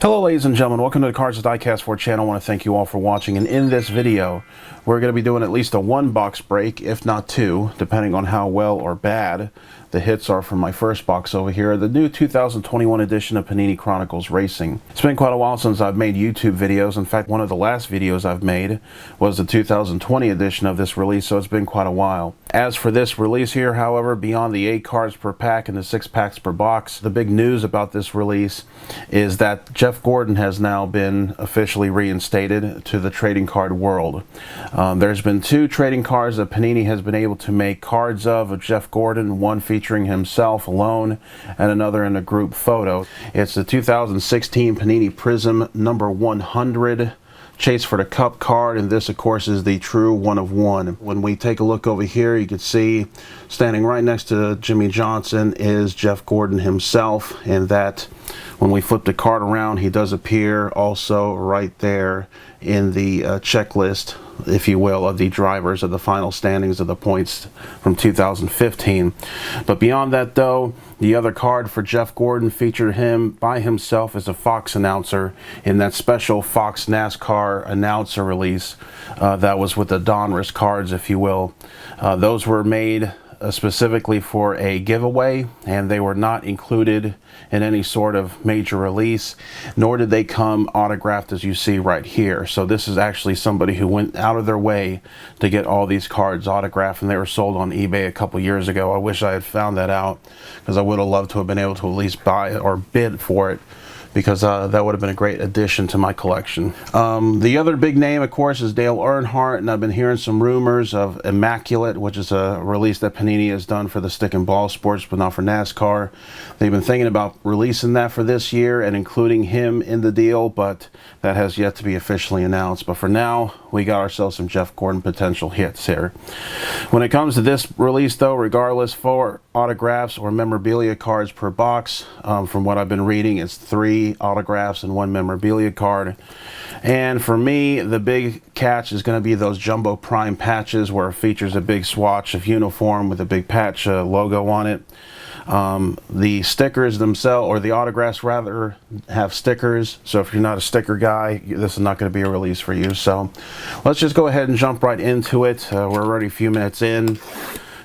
Hello ladies and gentlemen, welcome to the Cards Diecast 4 channel. I want to thank you all for watching, and in this video we're going to be doing at least a one box break, if not two, depending on how well or bad the hits are from my first box over here, the new 2021 edition of Panini Chronicles Racing. It's been quite a while since I've made YouTube videos. In fact, one of the last videos I've made was the 2020 edition of this release, so it's been quite a while. As for this release here, however, beyond the 8 cards per pack and the 6 packs per box, the big news about this release is that Jeff Gordon has now been officially reinstated to the trading card world. There's been 2 trading cards that Panini has been able to make cards of Jeff Gordon, one featuring himself alone and another in a group photo. It's the 2016 Panini Prizm number 100 Chase for the Cup card, and this of course is the true 1 of 1. When we take a look over here, you can see standing right next to Jimmy Johnson is Jeff Gordon himself, and that when we flip the card around, he does appear also right there in the checklist, if you will, of the drivers of the final standings of the points from 2015. But beyond that though, the other card for Jeff Gordon featured him by himself as a Fox announcer in that special Fox NASCAR announcer release that was with the Donruss cards, if you will. Those were made specifically for a giveaway, and they were not included in any sort of major release, nor did they come autographed as you see right here. So this is actually somebody who went out of their way to get all these cards autographed, and they were sold on eBay a couple years ago. I wish I had found that out, because I would have loved to have been able to at least buy it or bid for it, because that would have been a great addition to my collection. The other big name, of course, is Dale Earnhardt, and I've been hearing some rumors of Immaculate, which is a release that Panini has done for the stick and ball sports, but not for NASCAR. They've been thinking about releasing that for this year and including him in the deal, but that has yet to be officially announced. But for now, we got ourselves some Jeff Gordon potential hits here. When it comes to this release though, regardless, for autographs or memorabilia cards per box, from what I've been reading, it's 3 autographs and 1 memorabilia card. And for me, the big catch is going to be those jumbo prime patches, where it features a big swatch of uniform with a big patch logo on it. The stickers themselves, or the autographs rather, have stickers, so if you're not a sticker guy, this is not going to be a release for you. So let's just go ahead and jump right into it. We're already a few minutes in,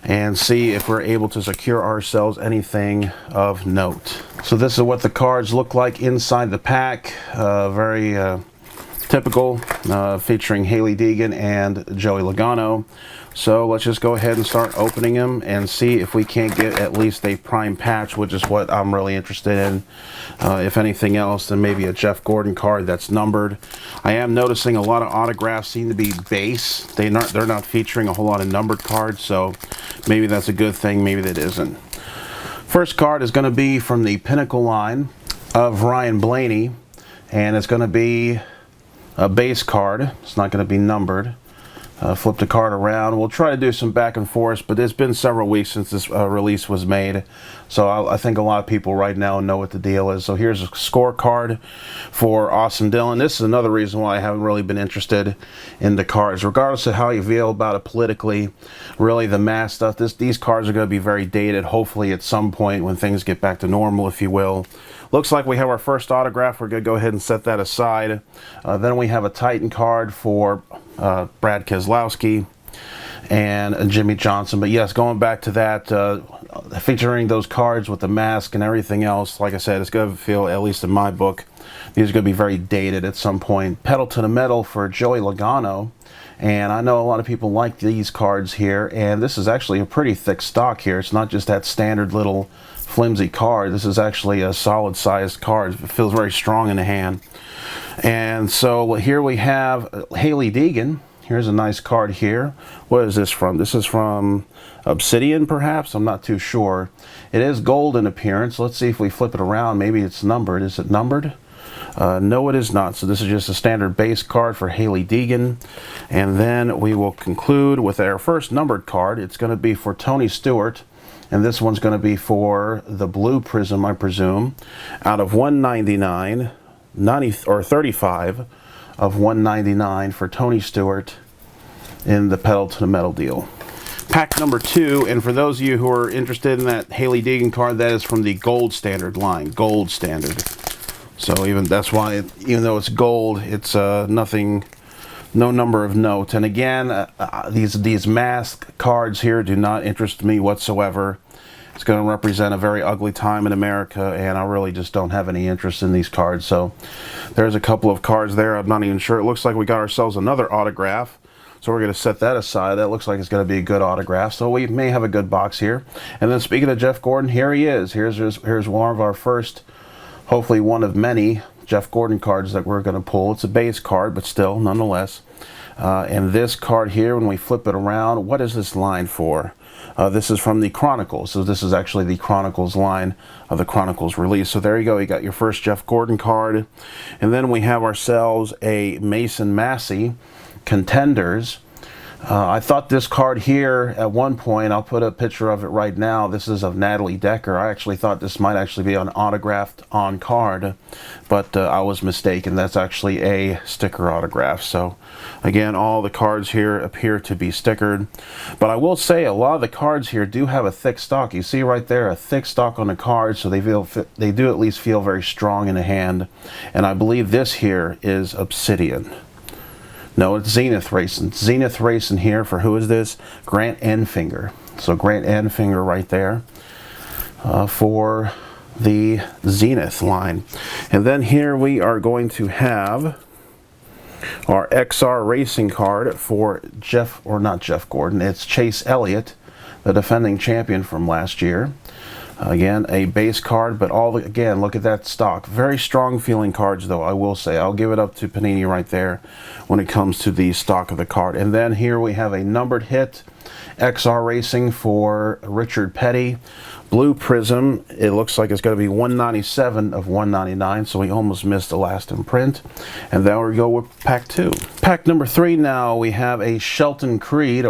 and see if we're able to secure ourselves anything of note. So this is what the cards look like inside the pack. Very typical, featuring Hailie Deegan and Joey Logano. So let's just go ahead and start opening them and see if we can't get at least a prime patch, which is what I'm really interested in. If anything else, then maybe a Jeff Gordon card that's numbered. I am noticing a lot of autographs seem to be base. They're not featuring a whole lot of numbered cards, so maybe that's a good thing, maybe that isn't. First card is going to be from the Pinnacle line of Ryan Blaney, and it's going to be a base card. It's not going to be numbered. Flip the card around. We'll try to do some back and forth, but it's been several weeks since this release was made, so I think a lot of people right now know what the deal is. So here's a scorecard for Austin Dillon. This is another reason why I haven't really been interested in the cards, regardless of how you feel about it politically. Really, the mass stuff, these cards are going to be very dated, hopefully at some point when things get back to normal, if you will. Looks like we have our first autograph. We're going to go ahead and set that aside. Then we have a Titan card for Brad Keselowski and Jimmy Johnson. But yes, going back to that, featuring those cards with the mask and everything else, like I said, it's going to feel, at least in my book, these are going to be very dated at some point. Pedal to the metal for Joey Logano. And I know a lot of people like these cards here, and this is actually a pretty thick stock here. It's not just that standard little flimsy card. This is actually a solid sized card. It feels very strong in the hand. And so here we have Hailie Deegan. Here's a nice card here. What is this from? This is from Obsidian, perhaps? I'm not too sure. It is gold in appearance. Let's see if we flip it around. Maybe it's numbered. Is it numbered? No, it is not. So this is just a standard base card for Hailie Deegan. And then we will conclude with our first numbered card. It's going to be for Tony Stewart. And this one's going to be for the blue Prizm, I presume, out of 199, 35 of 199 for Tony Stewart in the pedal to the metal deal. Pack number 2, and for those of you who are interested in that Hailie Deegan card, that is from the Gold Standard line, Gold Standard. So even that's why, even though it's gold, it's nothing, no number of note. And again, these mask cards here do not interest me whatsoever. It's going to represent a very ugly time in America, and I really just don't have any interest in these cards. So there's a couple of cards there. I'm not even sure. It looks like we got ourselves another autograph. So we're going to set that aside. That looks like it's going to be a good autograph. So we may have a good box here. And then speaking of Jeff Gordon, here he is. Here's one of our first, hopefully one of many Jeff Gordon cards that we're going to pull. It's a base card, but still, nonetheless. And this card here, when we flip it around, what is this line for? This is from the Chronicles. So this is actually the Chronicles line of the Chronicles release. So there you go. You got your first Jeff Gordon card. And then we have ourselves a Mason Massey Contenders. I thought this card here at one point, I'll put a picture of it right now. This is of Natalie Decker. I actually thought this might actually be an autographed on card, but I was mistaken. That's actually a sticker autograph. So again, all the cards here appear to be stickered. But I will say a lot of the cards here do have a thick stock. You see right there, a thick stock on the card, so they do at least feel very strong in the hand. And I believe this here is Obsidian. No, it's Zenith Racing. Zenith Racing here for, who is this? Grant Enfinger. So Grant Enfinger right there for the Zenith line. And then here we are going to have our XR Racing card for not Jeff Gordon, it's Chase Elliott, the defending champion from last year. Again, a base card, but again, look at that stock. Very strong feeling cards, though, I will say. I'll give it up to Panini right there when it comes to the stock of the card. And then here we have a numbered hit, XR Racing for Richard Petty. Blue Prizm, it looks like it's going to be 197 of 199, so we almost missed the last imprint. And then we go with pack 2. Pack number 3 now, we have a Sheldon Creed.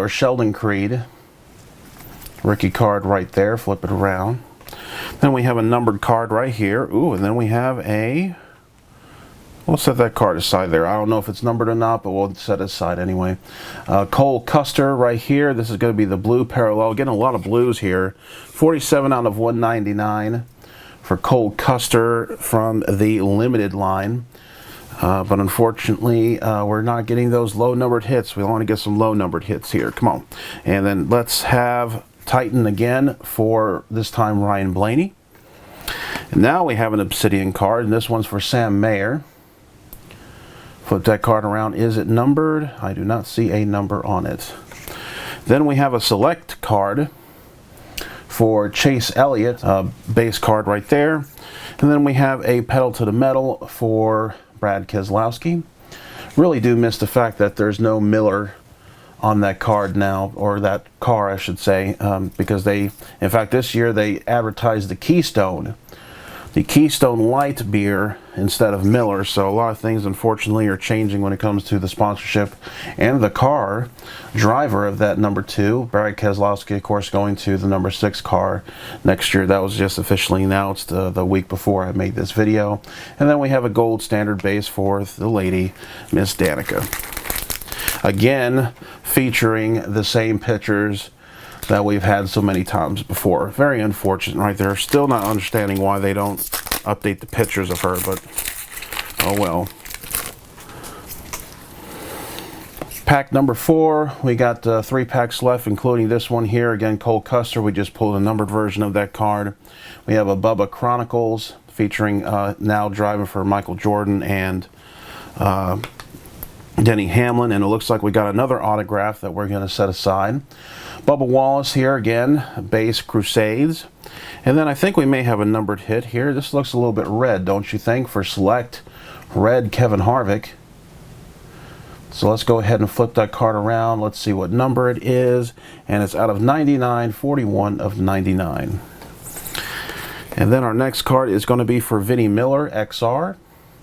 Rookie card right there, flip it around. Then we have a numbered card right here. Ooh, and then we have we'll set that card aside there. I don't know if it's numbered or not, but we'll set it aside anyway. Cole Custer right here. This is going to be the blue parallel. Getting a lot of blues here. 47 out of 199 for Cole Custer from the limited line. But unfortunately, we're not getting those low numbered hits. We want to get some low numbered hits here. Come on. And then let's have Titan again for this time Ryan Blaney. And now we have an Obsidian card, and this one's for Sam Mayer. Flip that card around. Is it numbered? I do not see a number on it. Then we have a select card for Chase Elliott, base card right there. And then we have a pedal to the metal for Brad Keselowski. Really do miss the fact that there's no Miller on that card now, or that car I should say, because in fact this year they advertised the Keystone Light beer instead of Miller. So a lot of things unfortunately are changing when it comes to the sponsorship and the car. Driver of that number 2, Brad Keselowski, of course, going to the number 6 car next year. That was just officially announced the week before I made this video. And then we have a gold standard base for the lady, Miss Danica. Again, featuring the same pictures that we've had so many times before. Very unfortunate right there. Still not understanding why they don't update the pictures of her, but oh well. Pack number 4, we got 3 packs left, including this one here. Again, Cole Custer. We just pulled a numbered version of that card. We have a Bubba Chronicles featuring now driving for Michael Jordan and Denny Hamlin, and it looks like we got another autograph that we're going to set aside. Bubba Wallace here again, base Crusades. And then I think we may have a numbered hit here. This looks a little bit red, don't you think, for select red Kevin Harvick. So let's go ahead and flip that card around. Let's see what number it is. And it's out of 99, 41 of 99. And then our next card is going to be for Vinnie Miller, XR,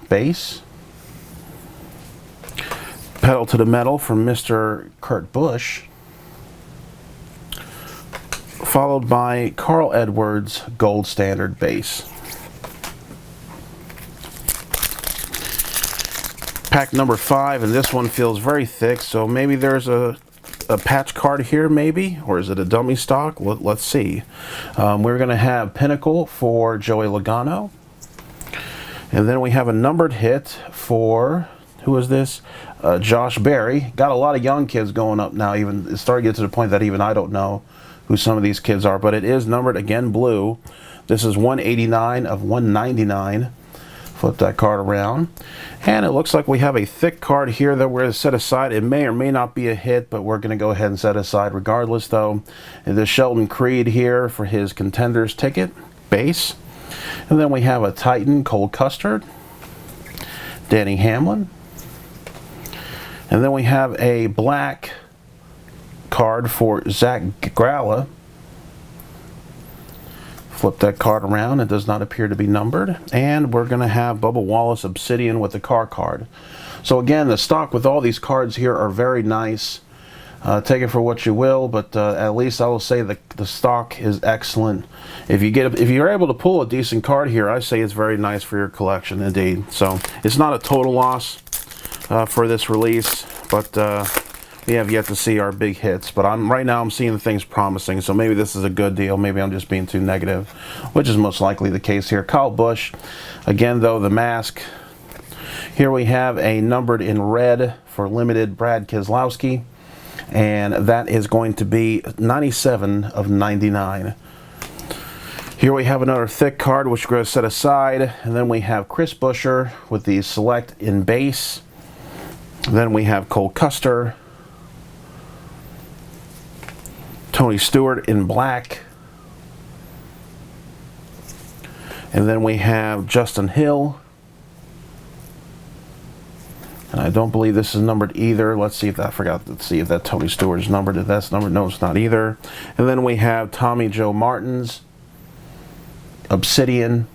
base. Pedal to the metal from Mr. Kurt Busch, followed by Carl Edwards, gold standard base. Pack number 5, and this one feels very thick, so maybe there's a patch card here, maybe, or is it a dummy stock? Let's see. We're going to have Pinnacle for Joey Logano. And then we have a numbered hit for, who is this? Josh Berry. Got a lot of young kids going up now. Even it's starting to get to the point that even I don't know who some of these kids are, but it is numbered, again, blue. This is 189 of 199. Flip that card around. And it looks like we have a thick card here that we're going to set aside. It may or may not be a hit, but we're going to go ahead and set aside regardless, though. And the Sheldon Creed here for his Contenders ticket, base. And then we have a Titan, Cole Custard, Danny Hamlin. And then we have a black card for Zach Gralla. Flip that card around. It does not appear to be numbered. And we're going to have Bubba Wallace Obsidian with the car card. So again, the stock with all these cards here are very nice. Take it for what you will, but at least I will say the stock is excellent. If you're able to pull a decent card here, I say it's very nice for your collection indeed. So it's not a total loss for this release, but we have yet to see our big hits. But right now I'm seeing things promising, so maybe this is a good deal. Maybe I'm just being too negative, which is most likely the case here. Kyle Busch, again though, the mask. Here we have a numbered in red for limited Brad Keselowski. And that is going to be 97 of 99. Here we have another thick card, which we're going to set aside. And then we have Chris Buescher with the select in base. Then we have Cole Custer, Tony Stewart in black. And then we have Justin Hill. And I don't believe this is numbered either. Let's see if that, I forgot to see if that Tony Stewart is numbered. If that's numbered, no, it's not either. And then we have Tommy Joe Martins, Obsidian,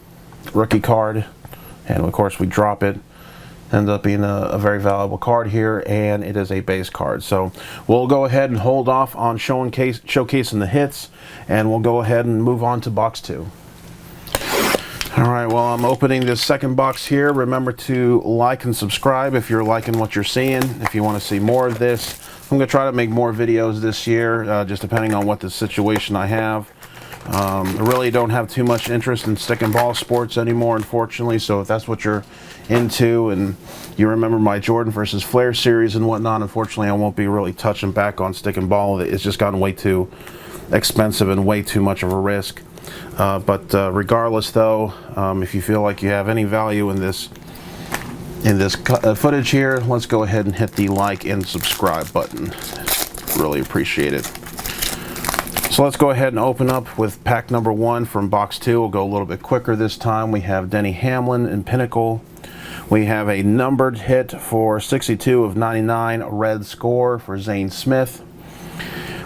rookie card. And of course we drop it. Ends up being a very valuable card here, and it is a base card. So we'll go ahead and hold off on showcasing the hits, and we'll go ahead and move on to box 2. Alright, well, I'm opening this second box here. Remember to like and subscribe if you're liking what you're seeing. If you want to see more of this, I'm going to try to make more videos this year, just depending on what the situation I have. I really don't have too much interest in stick and ball sports anymore, unfortunately, so if that's what you're into and you remember my Jordan versus Flair series and whatnot, unfortunately I won't be really touching back on stick and ball. It's just gotten way too expensive and way too much of a risk. But regardless though, if you feel like you have any value in this footage here, let's go ahead and hit the like and subscribe button. Really appreciate it. So let's go ahead and open up with pack number 1 from box 2. We'll go a little bit quicker this time. We have Denny Hamlin in Pinnacle. We have a numbered hit for 62 of 99, red score for Zane Smith.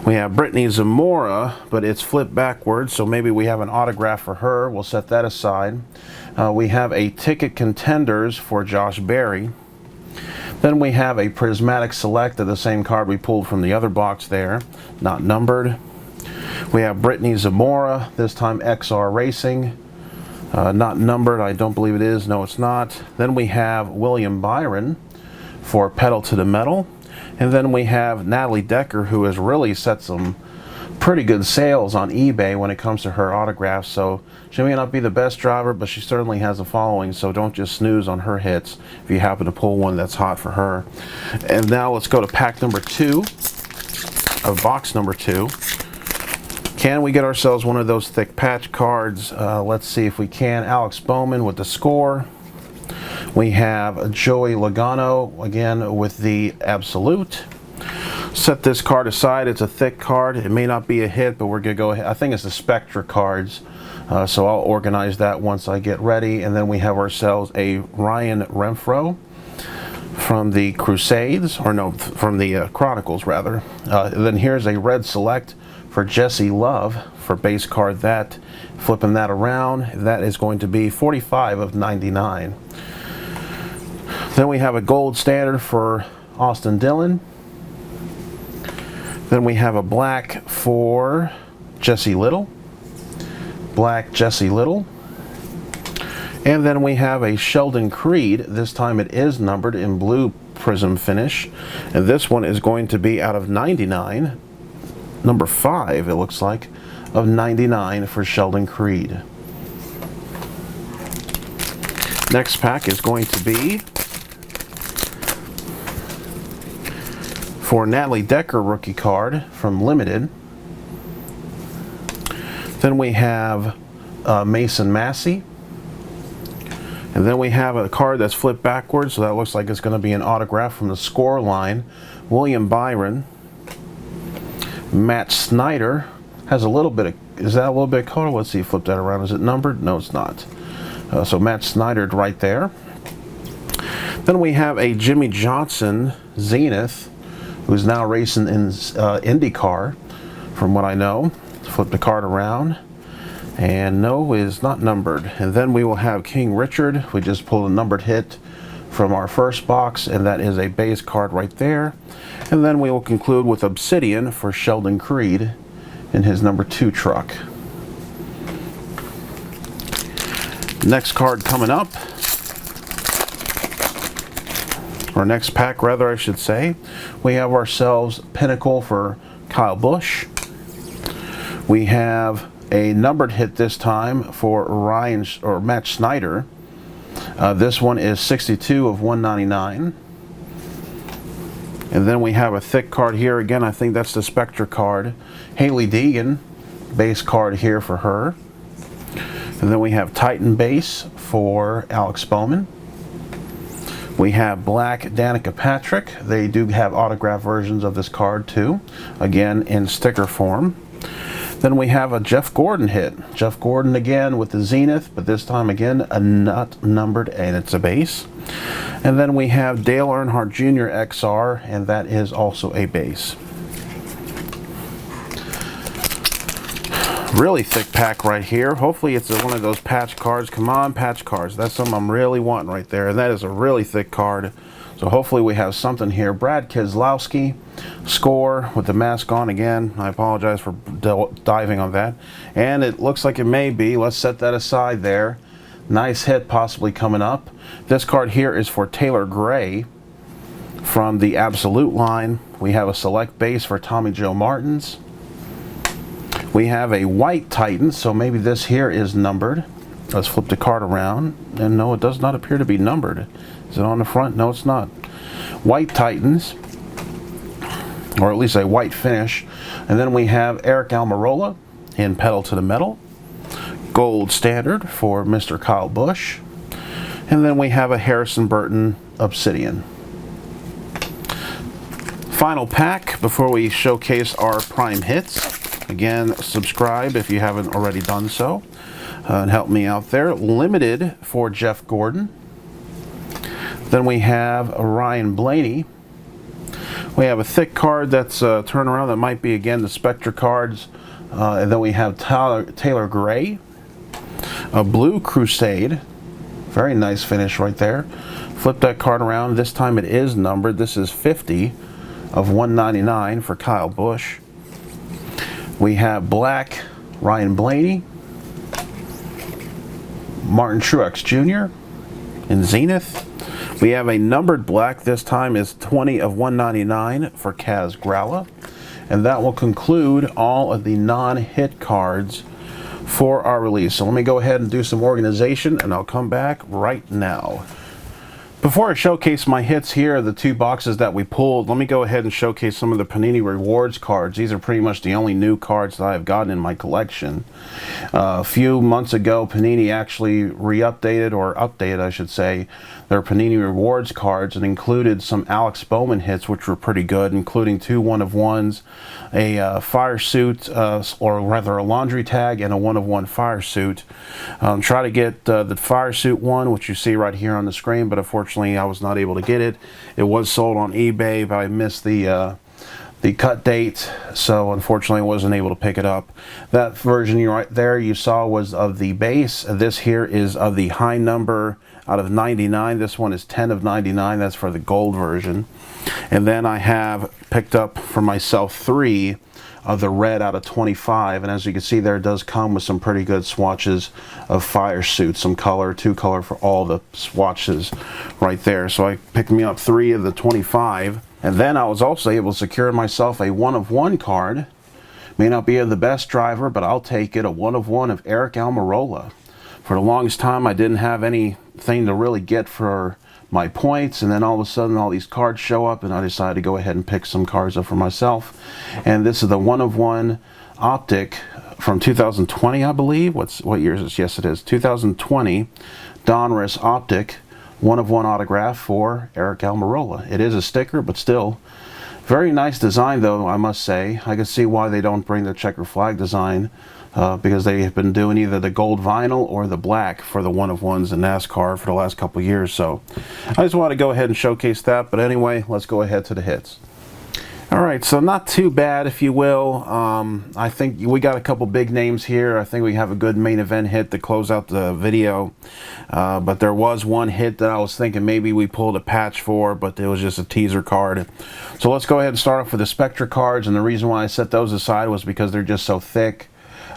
We have Brittany Zamora, but it's flipped backwards, so maybe we have an autograph for her. We'll set that aside. We have a ticket contenders for Josh Berry. Then we have a prismatic select of the same card we pulled from the other box there, not numbered. We have Brittany Zamora, this time XR Racing, not numbered. I don't believe it is. No, it's not. Then we have William Byron for Pedal to the Metal. And then we have Natalie Decker, who has really set some pretty good sales on eBay when it comes to her autographs. So she may not be the best driver, but she certainly has a following, so don't just snooze on her hits if you happen to pull one that's hot for her. And now let's go to pack number 2 of box number 2. Can we get ourselves one of those thick patch cards? Let's see if we can. Alex Bowman with the score. We have Joey Logano, again, with the Absolute. Set this card aside. It's a thick card. It may not be a hit, but we're going to go ahead. I think it's the Spectra cards, so I'll organize that once I get ready. And then we have ourselves a Ryan Renfro from the Crusades, or no, from the Chronicles, rather. And then here's a red select for Jesse Love for base card that. Flipping that around, that is going to be 45 of 99. Then we have a gold standard for Austin Dillon. Then we have a black for Jesse Little. Black Jesse Little. And then we have a Sheldon Creed. This time it is numbered in blue Prizm finish. And this one is going to be out of 99. Number 5, it looks like, of 99 for Sheldon Creed. Next pack is going to be for Natalie Decker rookie card from Limited. Then we have Mason Massey. And then we have a card that's flipped backwards, so that looks like it's going to be an autograph from the score line. William Byron. Matt Snyder has a little bit of, is that a little bit of color? Let's see, flip that around. Is it numbered? No, it's not. So Matt Snyder right there. Then we have a Jimmy Johnson Zenith, who's now racing in IndyCar, from what I know. Flip the card around. And no, it is not numbered. And then we will have King Richard. We just pulled a numbered hit from our first box, and that is a base card right there. And then we will conclude with Obsidian for Sheldon Creed in his number 2 truck. Next card coming up, or next pack rather I should say, we have ourselves Pinnacle for Kyle Busch. We have a numbered hit this time for Matt Snyder. This one is 62 of 199. And then we have a thick card here. Again, I think that's the Spectre card. Haley Deegan, base card here for her. And then we have Titan base for Alex Bowman. We have black Danica Patrick. They do have autograph versions of this card too, again in sticker form. Then we have a Jeff Gordon hit. Jeff Gordon again with the Zenith, but this time again a not numbered, and it's a base. And then we have Dale Earnhardt Jr. XR, and that is also a base. Really thick pack right here. Hopefully it's one of those patch cards. Come on, patch cards. That's something I'm really wanting right there, and that is a really thick card. So hopefully we have something here. Brad Keselowski, score with the mask on again. I apologize for diving on that. And it looks like it may be. Let's set that aside there. Nice hit possibly coming up. This card here is for Taylor Gray from the Absolute line. We have a select base for Tommy Joe Martins. We have a white Titan, so maybe this here is numbered. Let's flip the card around. And no, it does not appear to be numbered. Is it on the front? No, it's not. White Titans, or at least a white finish. And then we have Eric Almirola in Pedal to the Metal. Gold standard for Mr. Kyle Busch. And then we have a Harrison Burton Obsidian. Final pack before we showcase our prime hits. Again, subscribe if you haven't already done so. And help me out there. Limited for Jeff Gordon. Then we have Ryan Blaney. We have a thick card that's turnaround that might be again the Spectre cards. And then we have Taylor Gray. A blue Crusade. Very nice finish right there. Flip that card around. This time it is numbered. This is 50 of 199 for Kyle Busch. We have black Ryan Blaney. Martin Truex Jr. in Zenith. We have a numbered black. This time is 20 of 199 for Kaz Gralla. And that will conclude all of the non-hit cards for our release. So let me go ahead and do some organization, and I'll come back right now. Before I showcase my hits here, the 2 boxes that we pulled, let me go ahead and showcase some of the Panini Rewards cards. These are pretty much the only new cards that I've gotten in my collection. A few months ago, Panini actually re-updated, or updated I should say, their Panini Rewards cards and included some Alex Bowman hits, which were pretty good, including 2 one-of-ones, a fire suit, or rather a laundry tag, and a one-of-one fire suit. Try to get the fire suit one, which you see right here on the screen, but unfortunately I was not able to get it. It was sold on eBay, but I missed the cut date, so unfortunately I wasn't able to pick it up. That version right there you saw was of the base. This here is of the high number out of 99. This one is 10 of 99. That's for the gold version. And then I have picked up for myself 3 of the red out of 25, and as you can see there, it does come with some pretty good swatches of fire suits, some color, 2 color for all the swatches right there. So I picked me up 3 of the 25, and then I was also able to secure myself a one-of-one card. May not be of the best driver, but I'll take it, a one-of-one of Eric Almirola. For the longest time I didn't have any thing to really get for my points, and then all of a sudden all these cards show up, and I decided to go ahead and pick some cards up for myself. And this is the 1/1 Optic from 2020, I believe. What year is this? Yes, it is 2020 Donruss Optic 1/1 autograph for Eric Almirola. It is a sticker, but still very nice design, though, I must say. I can see why they don't bring the checker flag design, because they have been doing either the gold vinyl or the black for the 1/1s in NASCAR for the last couple of years. So I just want to go ahead and showcase that. But anyway, let's go ahead to the hits. All right, so not too bad, if you will. I think we got a couple big names here. I think we have a good main event hit to close out the video. But there was one hit that I was thinking maybe we pulled a patch for, but it was just a teaser card. So let's go ahead and start off with the Spectra cards. And the reason why I set those aside was because they're just so thick.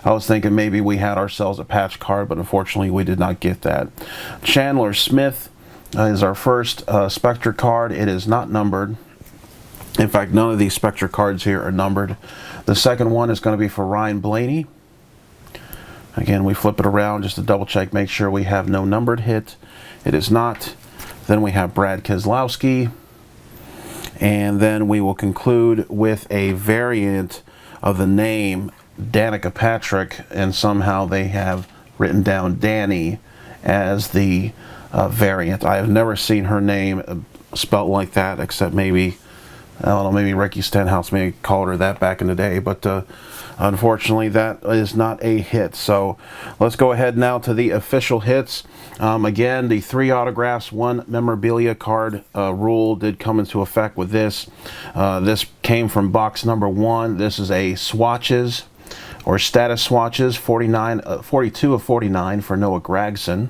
I was thinking maybe we had ourselves a patch card, but unfortunately we did not get that. Chandler Smith is our first Spectra card. It is not numbered. In fact, none of these Spectra cards here are numbered. The second one is going to be for Ryan Blaney. Again, we flip it around just to double check, make sure we have no numbered hit. It is not. Then we have Brad Keselowski. And then we will conclude with a variant of the name Danica Patrick, and somehow they have written down Danny as the variant. I have never seen her name spelt like that, except maybe, I don't know, maybe Ricky Stenhouse may called her that back in the day, but unfortunately that is not a hit. So let's go ahead now to the official hits. Again, the 3 autographs, 1 memorabilia card rule did come into effect with this. This came from box number 1. This is a swatches or status swatches, 42 of 49 for Noah Gragson.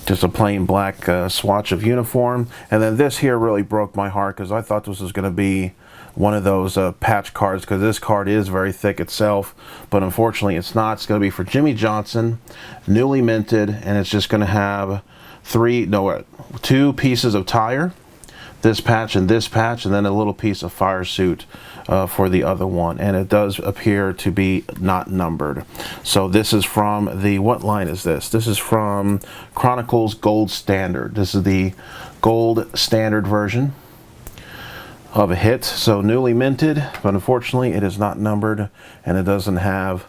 Just a plain black swatch of uniform. And then this here really broke my heart, because I thought this was going to be one of those patch cards, because this card is very thick itself, but unfortunately it's not. It's going to be for Jimmy Johnson, newly minted, and it's just going to have 2 pieces of tire, this patch, and then a little piece of fire suit for the other one. And it does appear to be not numbered. So this is from the, what line is this? This is from Chronicles Gold Standard. This is the gold standard version of a hit. So newly minted, but unfortunately it is not numbered, and it doesn't have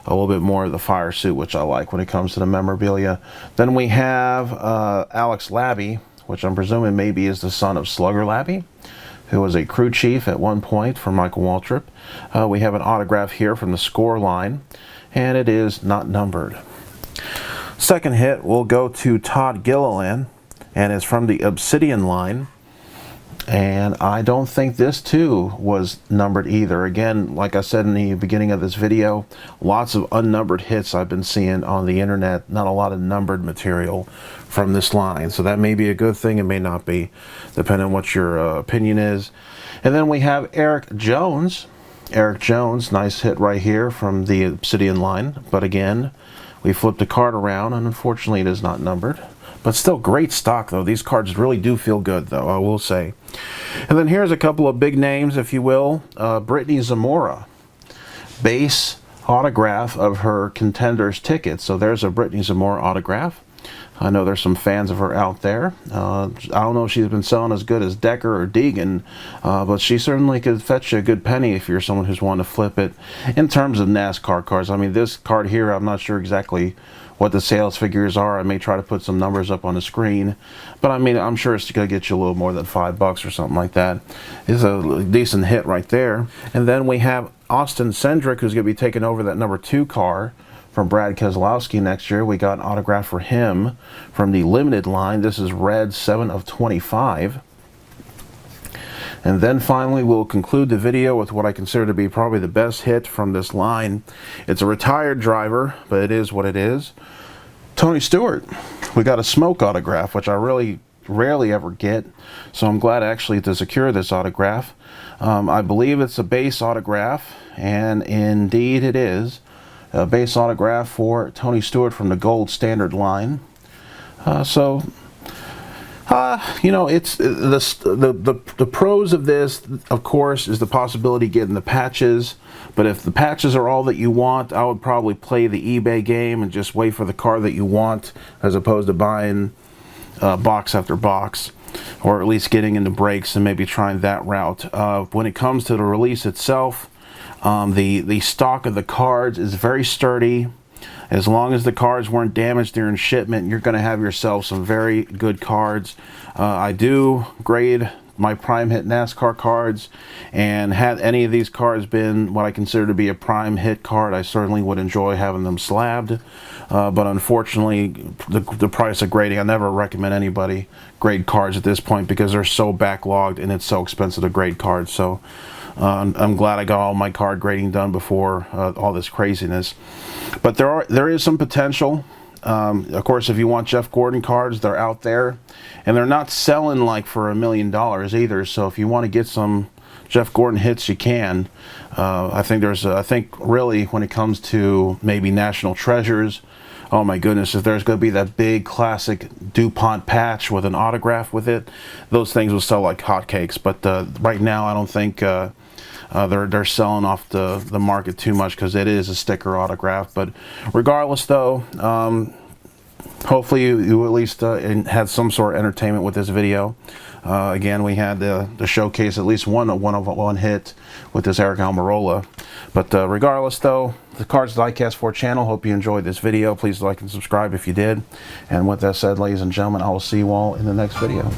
a little bit more of the fire suit, which I like when it comes to the memorabilia. Then we have Alex Labby, which I'm presuming maybe is the son of Slugger Labby, who was a crew chief at one point for Michael Waltrip. We have an autograph here from the score line, and it is not numbered. Second hit will go to Todd Gilliland, and it's from the Obsidian line. And I don't think this too was numbered either. Again, like I said in the beginning of this video, lots of unnumbered hits I've been seeing on the internet, not a lot of numbered material from this line. So that may be a good thing, it may not be, depending on what your opinion is. And then we have Eric Jones. Eric Jones, nice hit right here from the Obsidian line. But again, we flipped the card around, and unfortunately it is not numbered. But still great stock, though. These cards really do feel good, though, I will say. And then here's a couple of big names, if you will. Brittany Zamora, base autograph of her Contenders ticket. So there's a Brittany Zamora autograph. I know there's some fans of her out there. I don't know if she's been selling as good as Decker or Deegan, but she certainly could fetch you a good penny if you're someone who's wanting to flip it. In terms of NASCAR cards, I mean, this card here, I'm not sure exactly what the sales figures are. I may try to put some numbers up on the screen, but I mean, I'm sure it's going to get you a little more than $5 or something like that. It's a decent hit right there. And then we have Austin Cindric, who's going to be taking over that number 2 car from Brad Keselowski next year. We got an autograph for him from the limited line. This is red 7 of 25. And then finally, we'll conclude the video with what I consider to be probably the best hit from this line. It's a retired driver, but it is what it is. Tony Stewart. We got a smoke autograph, which I really rarely ever get, so I'm glad actually to secure this autograph. I believe it's a base autograph, and indeed it is a base autograph for Tony Stewart from the Gold Standard line. So You know, it's the pros of this, of course, is the possibility of getting the patches. But if the patches are all that you want, I would probably play the eBay game and just wait for the card that you want, as opposed to buying box after box, or at least getting into breaks and maybe trying that route. When it comes to the release itself, the stock of the cards is very sturdy. As long as the cards weren't damaged during shipment, you're going to have yourself some very good cards. I do grade my Prime Hit NASCAR cards, and had any of these cards been what I consider to be a Prime Hit card, I certainly would enjoy having them slabbed. But unfortunately, the price of grading, I never recommend anybody grade cards at this point because they're so backlogged and it's so expensive to grade cards. So I'm glad I got all my card grading done before all this craziness. But there is some potential. Of course, if you want Jeff Gordon cards, they're out there, and they're not selling like for $1 million either. So if you want to get some Jeff Gordon hits, you can. I think really when it comes to maybe National Treasures, oh my goodness, if there's going to be that big classic DuPont patch with an autograph with it, those things will sell like hotcakes. But right now, I don't think they're selling off the market too much because it is a sticker autograph. But regardless, though, hopefully you at least had some sort of entertainment with this video. Again, we had the showcase at least one hit with this Eric Almirola. But regardless, though, the Cards Diecast 4 channel, hope you enjoyed this video. Please like and subscribe if you did. And with that said, ladies and gentlemen, I will see you all in the next video.